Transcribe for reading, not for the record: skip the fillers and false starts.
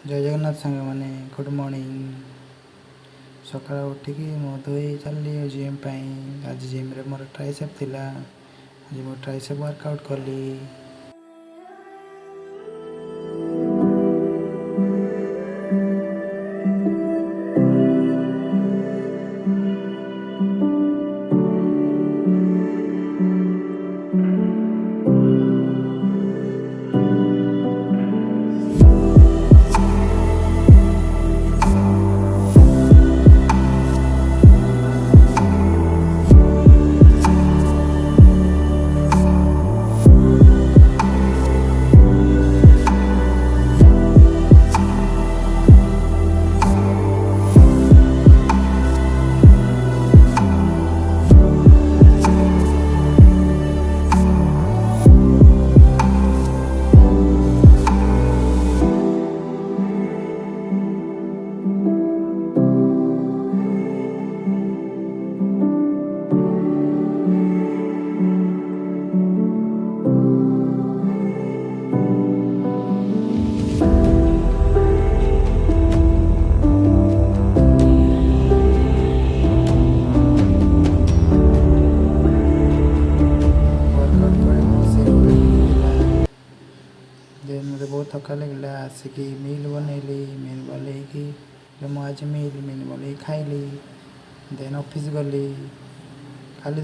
ଜୟ ଜଗନ୍ନାଥ ସାଙ୍ଗମାନେ, good morning. ସକାଳୁ ଉଠିକି ମୁହଁ ଧୋଇ ଚାଲିଲି ଜିମ୍ ପାଇଁ। ଆଜି ଜିମ୍ରେ ମୋର ଟ୍ରାଇସେପ୍ ଥିଲା। ଆଜି ମୁଁ ଟ୍ରାଇସେପ୍ ୱାର୍କଆଉଟ୍ କଲି। ମୋତେ ବହୁତ ଥକା ଲାଗିଲା। ଆସିକି ମିଲ୍ ବନେଇଲି। ମିଲ୍ ବନେଇକି ମୁଁ ଆଜି ମିଲ୍ ବନେଇକି ଖାଇଲି। ଦେନ୍ ଅଫିସ୍ ଗଲି। କାଲି